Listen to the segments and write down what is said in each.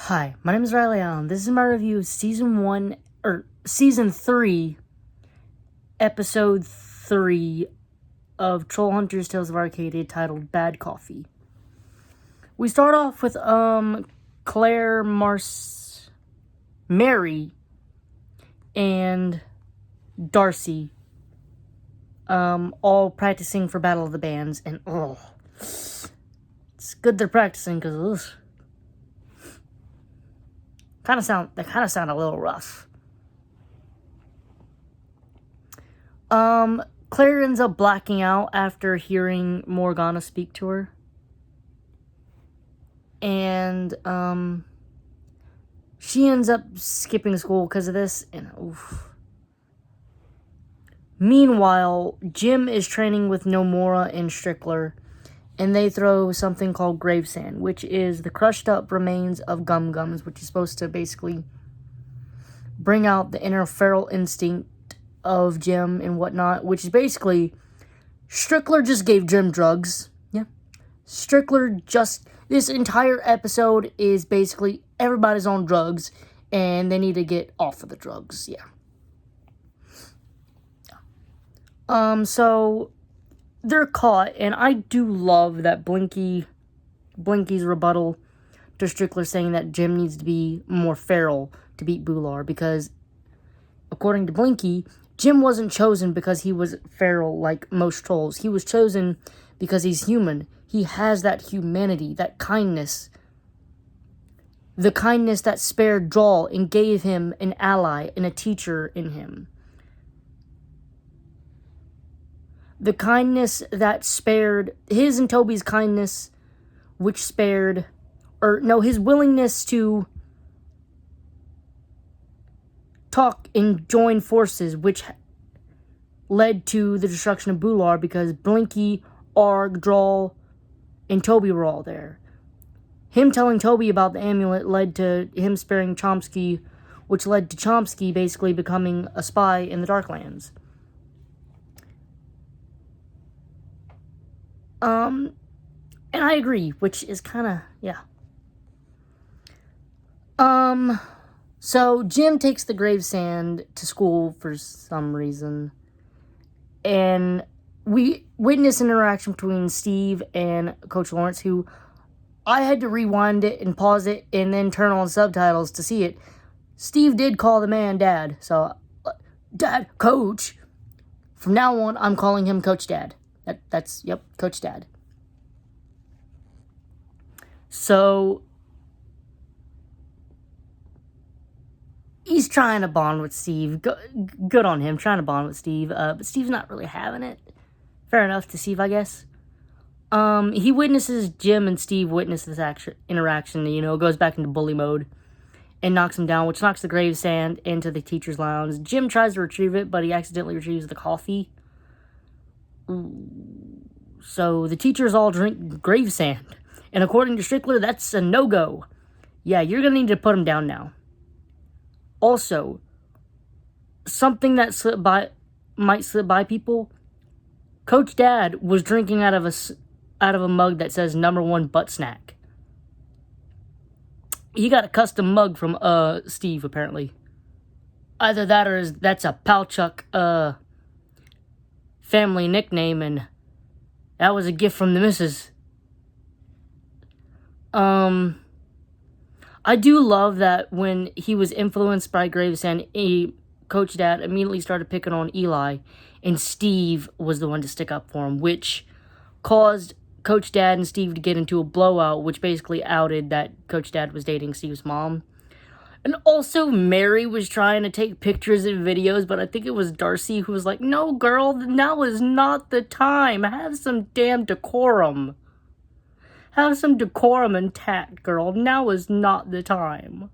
Hi, my name is Riley Allen. This is my review of Season 3, Episode 3 of Trollhunters Tales of Arcadia, titled Bad Coffee. We start off with, Claire, Mary, and Darcy, all practicing for Battle of the Bands, and, it's good they're practicing, because, they kind of sound a little rough. Claire ends up blacking out after hearing Morgana speak to her. And, she ends up skipping school because of this, and oof. Meanwhile, Jim is training with Nomura and Strickler, and they throw something called grave sand, which is the crushed up remains of gum-gums, which is supposed to basically bring out the inner feral instinct of Jim and whatnot, which is basically, Strickler just gave Jim drugs. Yeah. This entire episode is basically everybody's on drugs, and they need to get off of the drugs. Yeah. So they're caught, and I do love that Blinky's rebuttal to Strickler saying that Jim needs to be more feral to beat Bular, because according to Blinky, Jim wasn't chosen because he was feral like most trolls. He was chosen because he's human. He has that humanity, that kindness. The kindness that spared Drawl and gave him an ally and a teacher in him. The kindness that spared, his and Toby's kindness, which spared, his willingness to talk and join forces, which led to the destruction of Bular, because Blinky, Arg, Drawl, and Toby were all there. Him telling Toby about the amulet led to him sparing Chomsky, which led to Chomsky basically becoming a spy in the Darklands. And I agree, which is kind of, yeah. So Jim takes the grave sand to school for some reason, and we witness an interaction between Steve and Coach Lawrence, who I had to rewind it and pause it and then turn on subtitles to see it. Steve did call the man Dad, so, Dad, Coach. From now on, I'm calling him Coach Dad. That's Coach Dad. So, he's trying to bond with Steve. Good on him, trying to bond with Steve. But Steve's not really having it. Fair enough to Steve, I guess. He witnesses Jim and Steve witness this interaction, goes back into bully mode and knocks him down, which knocks the grave sand into the teacher's lounge. Jim tries to retrieve it, but he accidentally retrieves the coffee. So the teachers all drink grave sand. And according to Strickler, that's a no-go. Yeah, you're going to need to put him down now. Also, something that might slip by people, Coach Dad was drinking out of a mug that says #1 butt snack. He got a custom mug from Steve, apparently. Either that or that's a Palchuk family nickname, and that was a gift from the missus. I do love that when he was influenced by Gravesand, Coach Dad immediately started picking on Eli, and Steve was the one to stick up for him, which caused Coach Dad and Steve to get into a blowout, which basically outed that Coach Dad was dating Steve's mom. And also, Mary was trying to take pictures and videos, but I think it was Darcy who was like, "No, girl, now is not the time. Have some damn decorum. Have some decorum and tact, girl. Now is not the time."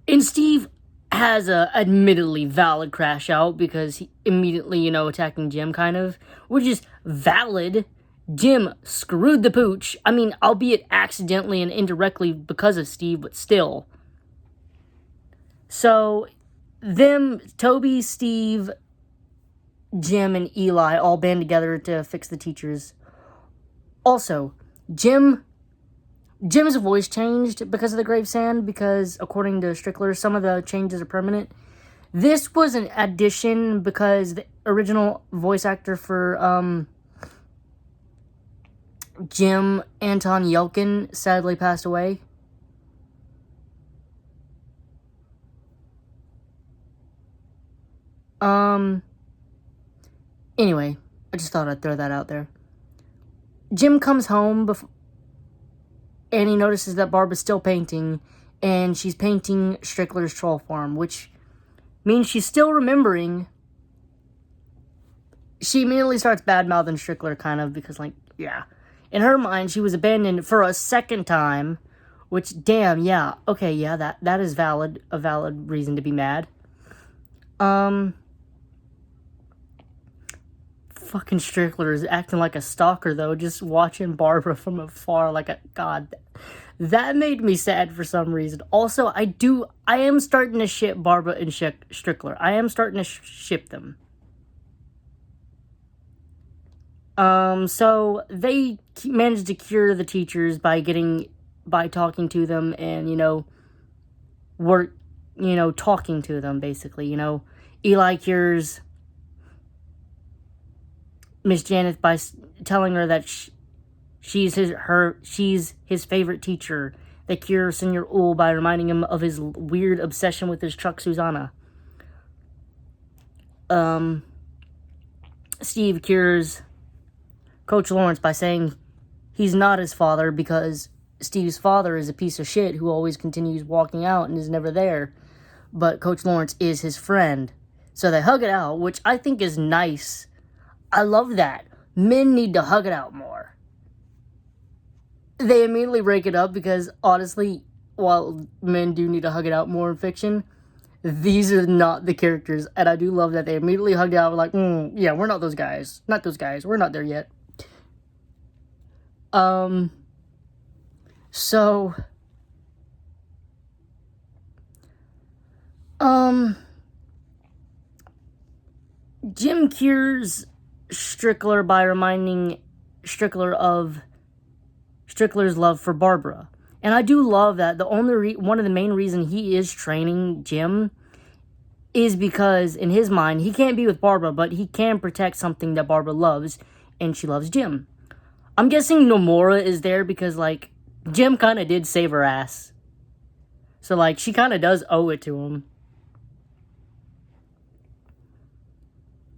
And Steve has a admittedly valid crash out because he immediately, attacking Jim, kind of, which is valid. Jim screwed the pooch. I mean, albeit accidentally and indirectly because of Steve, but still. So, Toby, Steve, Jim, and Eli all band together to fix the teachers. Also, Jim Jim's voice changed because of the gravesand, because according to Strickler, some of the changes are permanent. This was an addition because the original voice actor for Jim, Anton Yelkin, sadly passed away. Anyway, I just thought I'd throw that out there. Jim comes home and he notices that Barbara's still painting, and she's painting Strickler's troll farm, which means she's still remembering. She immediately starts bad-mouthing Strickler, kind of, because, like, yeah. In her mind, she was abandoned for a second time, which, damn, yeah. Okay, yeah, that is valid. A valid reason to be mad. Fucking Strickler is acting like a stalker, though, just watching Barbara from afar like a... God, that made me sad for some reason. Also, I am starting to ship Barbara and Strickler. I am starting to ship them. So they managed to cure the teachers by talking to them and, talking to them, basically, Eli cures Miss Janet by telling her that she's his favorite teacher. They cure Senor Ull by reminding him of his weird obsession with his truck Susanna. Steve cures Coach Lawrence by saying he's not his father because Steve's father is a piece of shit who always continues walking out and is never there. But Coach Lawrence is his friend. So they hug it out, which I think is nice. I love that. Men need to hug it out more. They immediately break it up because, honestly, while men do need to hug it out more in fiction, these are not the characters. And I do love that they immediately hugged out like, yeah, we're not those guys. Not those guys. We're not there yet. Jim cures Strickler by reminding Strickler of Strickler's love for Barbara. And I do love that one of the main reasons he is training Jim is because in his mind, he can't be with Barbara, but he can protect something that Barbara loves, and she loves Jim. I'm guessing Nomura is there because, like, Jim kind of did save her ass. So, like, she kind of does owe it to him.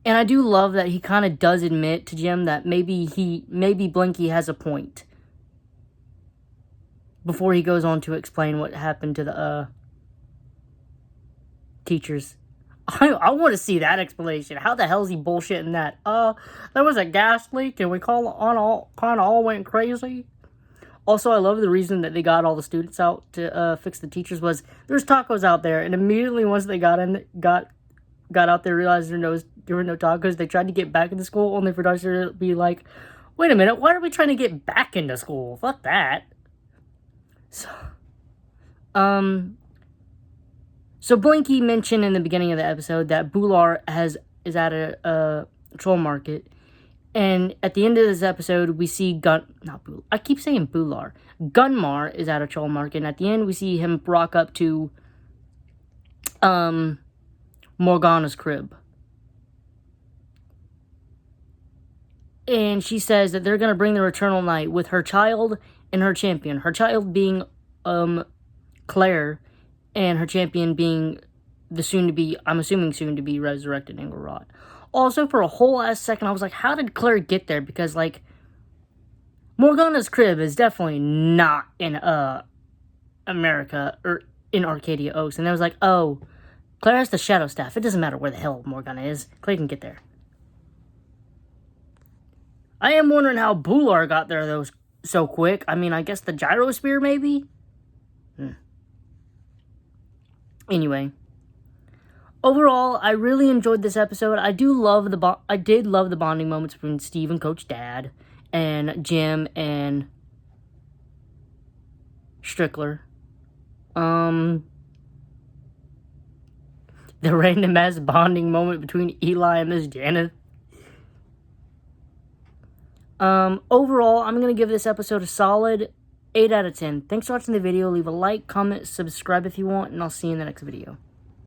And I do love that he kind of does admit to Jim that maybe Blinky has a point. Before he goes on to explain what happened to the, teachers. I want to see that explanation. How the hell is he bullshitting that? There was a gas leak and we kind of all went crazy. Also, I love the reason that they got all the students out to fix the teachers was there's tacos out there, and immediately once they got out there, realized there were no tacos. They tried to get back into school, only for Dusty to be like, "Wait a minute, why are we trying to get back into school? Fuck that." So Blinky mentioned in the beginning of the episode that Bular is at a troll market, and at the end of this episode, we see I keep saying Bular. Gunmar is at a troll market, and at the end, we see him rock up to Morgana's crib. And she says that they're going to bring the Eternal Night with her child and her champion. Her child being Claire, and her champion being the I'm assuming soon to be resurrected Engelrod. Also, for a whole ass second, I was like, how did Claire get there? Because, like, Morgana's crib is definitely not in America or in Arcadia Oaks. And I was like, oh, Claire has the Shadow Staff. It doesn't matter where the hell Morgana is. Claire can get there. I am wondering how Bular got there, though, so quick. I mean, I guess the Gyrosphere, maybe? Anyway. Overall, I really enjoyed this episode. I did love the bonding moments between Steve and Coach Dad, and Jim and Strickler. The random ass bonding moment between Eli and Miss Janet. Overall, I'm gonna give this episode a solid 8 out of 10. Thanks for watching the video. Leave a like, comment, subscribe if you want, and I'll see you in the next video.